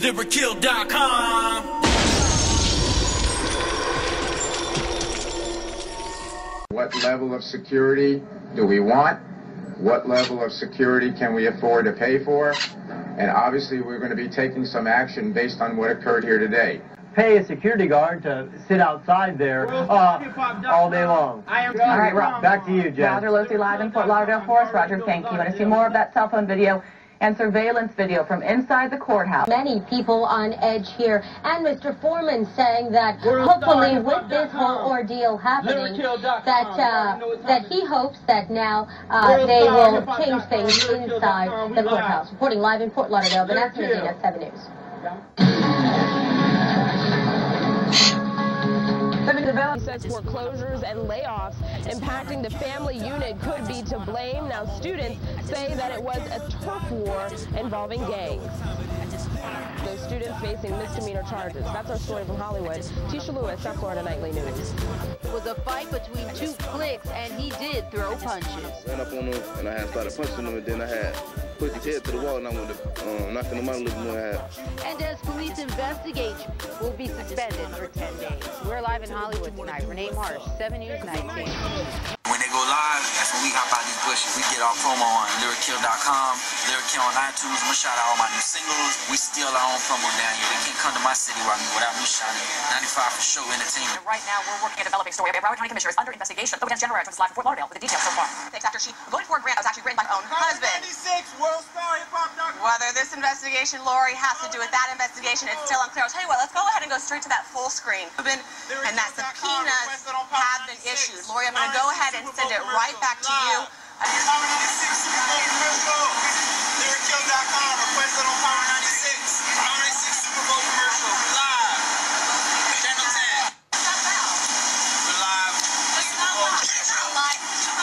LibertyKill.com. What level of security do we want? What level of security can we afford to pay for? And obviously we're going to be taking some action based on what occurred here today. Pay a security guard to sit outside there all day long. All right, Rob. Back to you, Jen. Roger Lucy live in Fort Lauderdale for us. Roger, thank you. Want to see more of that cell phone video and surveillance video from inside the courthouse. Many people on edge here, and Mr. Foreman saying that hopefully with this whole ordeal happening, that he hopes that now they will change things inside the courthouse. Reporting live in Fort Lauderdale, Vanessa Medina, 7 News. He says foreclosures and layoffs impacting the family unit could be to blame. Now, students say that it was a turf war involving gangs. Those students facing misdemeanor charges. That's our story from Hollywood. Tisha Lewis, South Florida Nightly News. It was a fight between two cliques, and he did throw punches. Ran up on him, and I had started punching him, and then I had put his head to the wall, and I wanted to knock him out a little more. And as police investigate, will be suspended for 10 days. We're live in Hollywood tonight. Renee Marsh, 7 News 19. When they go live, that's when we hop out these bushes. We get our promo on LibertyKill.com, LibertyKill on iTunes. I'm gonna shout out all my new singles. We steal our own promo down here. They can't come to my city without me shouting. 95 for show entertainment. Right now, we're working at developing a story of a Broward County Commissioner is under investigation. Against General was live in Fort Lauderdale with the details so far. After she voted for a grant that was actually written by her own husband. 96 World Star Hip Hop Doctor. Whether this investigation, Lori, has to do with that investigation, it's still unclear. I'll tell you what, let's go ahead and go straight to that full screen. And that subpoenas have been issued. Lori, I'm going to go ahead and send it right back to you. Power 96 Super Bowl commercial. LibertyKill.com requested on Power 96. Power 96 Super Bowl commercial. We're live. Channel 10. We're live. Super Bowl commercial.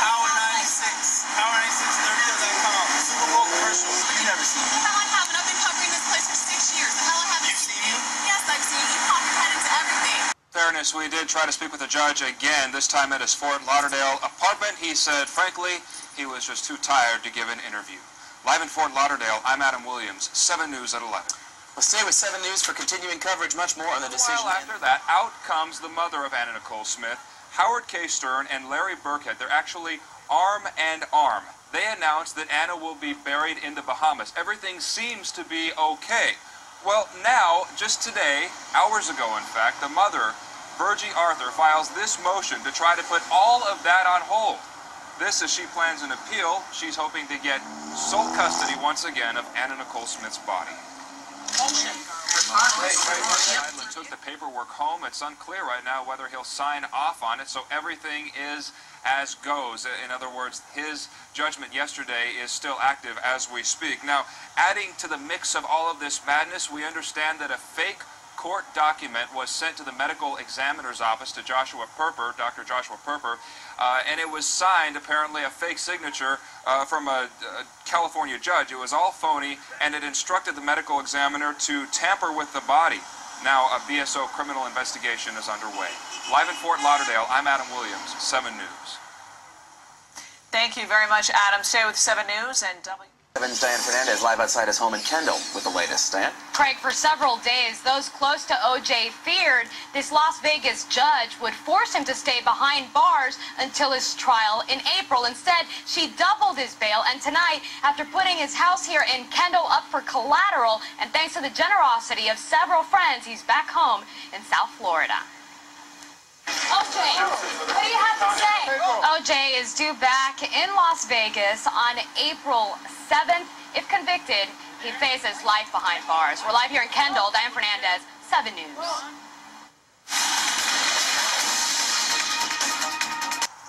Power 96. Power 96 LibertyKill.com. Super Bowl commercial. You never seen me. Hell, I haven't. I've been covering this place for 6 years. The hell, I haven't. You've seen me? Yes, I've seen you. You pop your head into everything. Fairness, we did try to speak with the judge again, this time at his Fort Lauderdale apartment. He said, frankly, he was just too tired to give an interview. Live in Fort Lauderdale, I'm Adam Williams, 7 News at 11. We'll stay with 7 News for continuing coverage, much more on the decision. Well, after that, out comes the mother of Anna Nicole Smith, Howard K. Stern, and Larry Burkhead. They're actually arm in arm. They announced that Anna will be buried in the Bahamas. Everything seems to be okay. Well, now, just today, hours ago in fact, the mother, Virgie Arthur, files this motion to try to put all of that on hold. This as she plans an appeal. She's hoping to get sole custody once again of Anna Nicole Smith's body. Idlen took the paperwork home. It's unclear right now whether he'll sign off on it, so everything is as goes. In other words, his judgment yesterday is still active as we speak. Now, adding to the mix of all of this madness, we understand that a fake court document was sent to the medical examiner's office to Joshua Perper, Dr. Joshua Perper, and it was signed, apparently a fake signature from a California judge. It was all phony, and it instructed the medical examiner to tamper with the body. Now, a BSO criminal investigation is underway. Live in Fort Lauderdale, I'm Adam Williams, 7 News. Thank you very much, Adam. Stay with 7 News and W. 7's Diane Fernandez live outside his home in Kendall with the latest. Diane? Craig, for several days, those close to O.J. feared this Las Vegas judge would force him to stay behind bars until his trial in April. Instead, she doubled his bail, and tonight, after putting his house here in Kendall up for collateral, and thanks to the generosity of several friends, he's back home in South Florida. O.J., what do you have to say? O.J. is due back in Las Vegas on April 7th. If convicted, he faces life behind bars. We're live here in Kendall. Diane Fernandez, 7 News.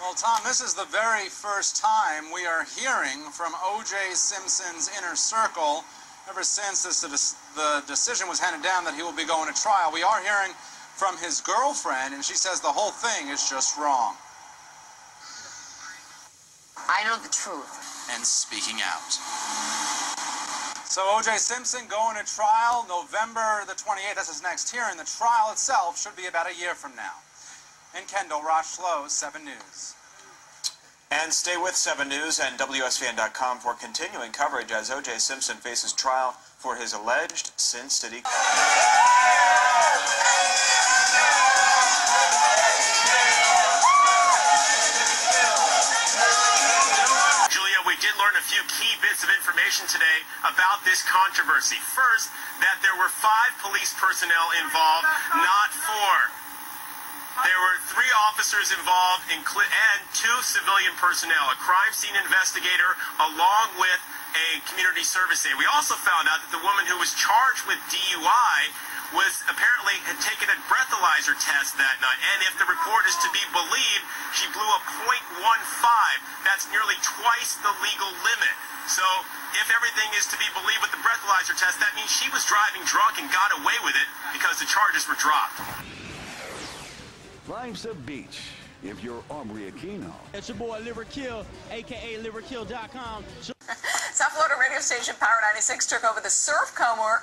Well, Tom, this is the very first time we are hearing from O.J. Simpson's inner circle ever since the decision was handed down that he will be going to trial. We are hearing from his girlfriend, and she says the whole thing is just wrong. I know the truth. And speaking out. So O.J. Simpson going to trial November the 28th. That's his next hearing. The trial itself should be about a year from now. In Kendall, Rosh Lowe, 7 News. And stay with 7 News and WSVN.com for continuing coverage as O.J. Simpson faces trial for his alleged Sin City. We did learn a few key bits of information today about this controversy. First, that there were 5 police personnel involved, not 4. There were 3 officers involved and 2 civilian personnel, a crime scene investigator along with a community service aide. We also found out that the woman who was charged with DUI had taken a breathalyzer test that night, and if the report is to be believed, she blew a .15. That's nearly twice the legal limit. So if everything is to be believed with the breathalyzer test, that means she was driving drunk and got away with it because the charges were dropped. Limestone Beach, if you're Omri Aquino. It's your boy Liverkill, a.k.a. Liverkill.com. South Florida radio station Power 96 took over the surf coma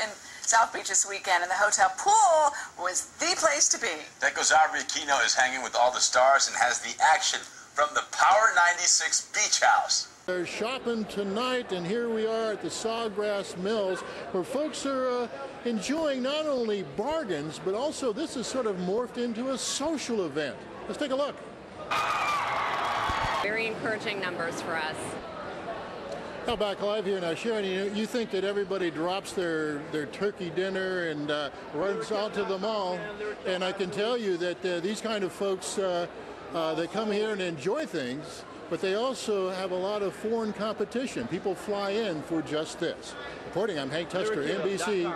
in South Beach this weekend, and the hotel pool was the place to be. Deco's Omri Aquino is hanging with all the stars and has the action from the Power 96 Beach House. They're shopping tonight, and here we are at the Sawgrass Mills, where folks are enjoying not only bargains, but also this has sort of morphed into a social event. Let's take a look. Very encouraging numbers for us. Now back live here now, Sharon. You think that everybody drops their turkey dinner and runs out to the mall, and I can tell you that these kind of folks, they come here and enjoy things, but they also have a lot of foreign competition. People fly in for just this. Reporting, I'm Hank Tusker, NBC,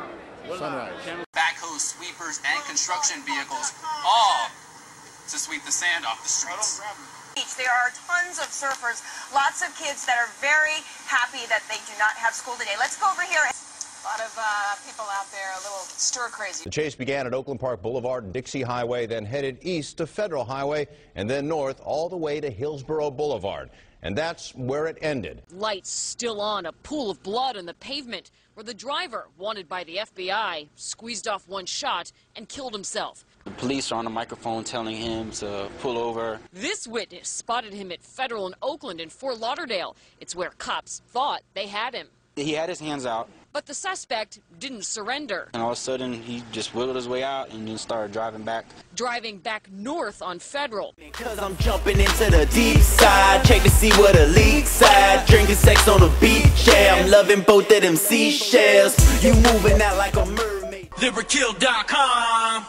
Sunrise. Backhoes, sweepers, and construction vehicles, all to sweep the sand off the streets. There are tons of surfers, lots of kids that are very happy that they do not have school today. Let's go over here. A lot of people out there a little stir-crazy. The chase began at Oakland Park Boulevard and Dixie Highway, then headed east to Federal Highway, and then north all the way to Hillsborough Boulevard. And that's where it ended. Lights still on, a pool of blood on the pavement where the driver, wanted by the FBI, squeezed off one shot and killed himself. The police are on the microphone telling him to pull over. This witness spotted him at Federal in Oakland and Fort Lauderdale. It's where cops thought they had him. He had his hands out. But the suspect didn't surrender. And all of a sudden, he just wiggled his way out and then started driving back. Driving back north on Federal. Cause I'm jumping into the deep side, check to see what the leak side. Drinking sex on the beach, yeah, I'm loving both of them seashells. You moving out like a mermaid. Liverkill.com.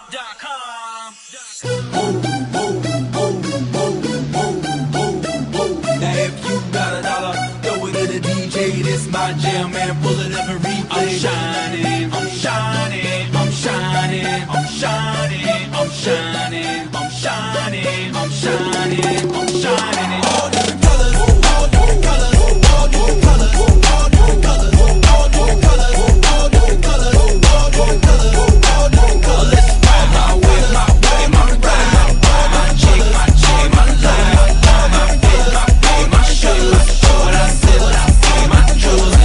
Now if you got a dollar, throw it to the DJ. This my jam, man, pull it up and replay. I'm shining, I'm shining, I'm shining, I'm shining, I'm shining, I'm shining, I'm shining, I'm shining. All different colors, all different colors, all different colors, all different colors, all different colors, all different colors, all different colors, all different colors. Let's ride my way, my way, my ride, my chick, my life, my fit, my shoes, what I said, my jewels.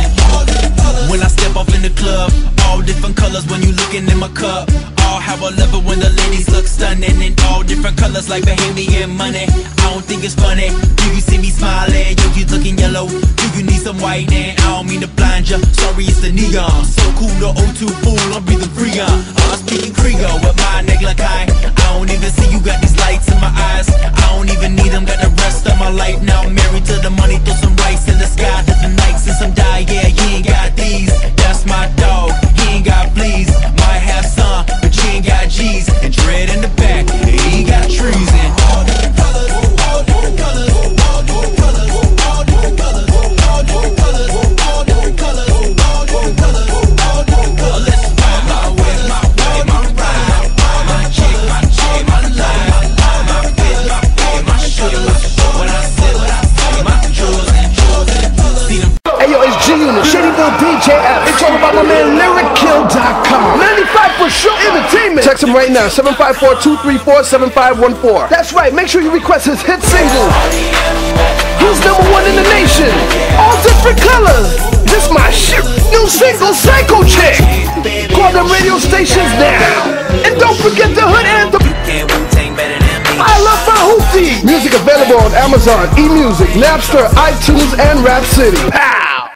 When I step off in the club, all different colors when you looking in my cup. All have a level when the ladies look stunning, in all different colors like Bahamian money. I don't think it's funny. Do you see me smiling? Yo, you looking yellow. Do you need some white? And I don't mean to blind you. Sorry, it's the neon. So cool, the O2 fool. I'm breathing Freon. I'm speaking Creole with my neck like I don't even see you got these lights in my eyes. I don't even need them. Got the rest of my life now. Married to the money. Throw some rice in the sky. Hit the nights and some die. Yeah, he ain't got these. That's my dog. He ain't got fleas. Might have some, but you ain't got G's. And dread in the back. He got trees in all different colors. All different colors. All different colors. All different colors. All different colors. All different colors. All different colors. All different colors. Let's ride my way, my ride. My chick, my life. My fit, my shoes. What I said, my jewels and jewels. See them. Hey yo, it's G-Unit, Shadyville DJF. It's all about my man Liverkill.com. 95 for sure entertainment. Text him right now, 754-234-7514. That's right, make sure you request his hit single. Who's #1 in the nation? All different colors. This my shit. New single, Psycho Chick. Call the radio stations now. And don't forget the hood anthem. I love my hoopty. Music available on Amazon, eMusic, Napster, iTunes, and Rhapsody.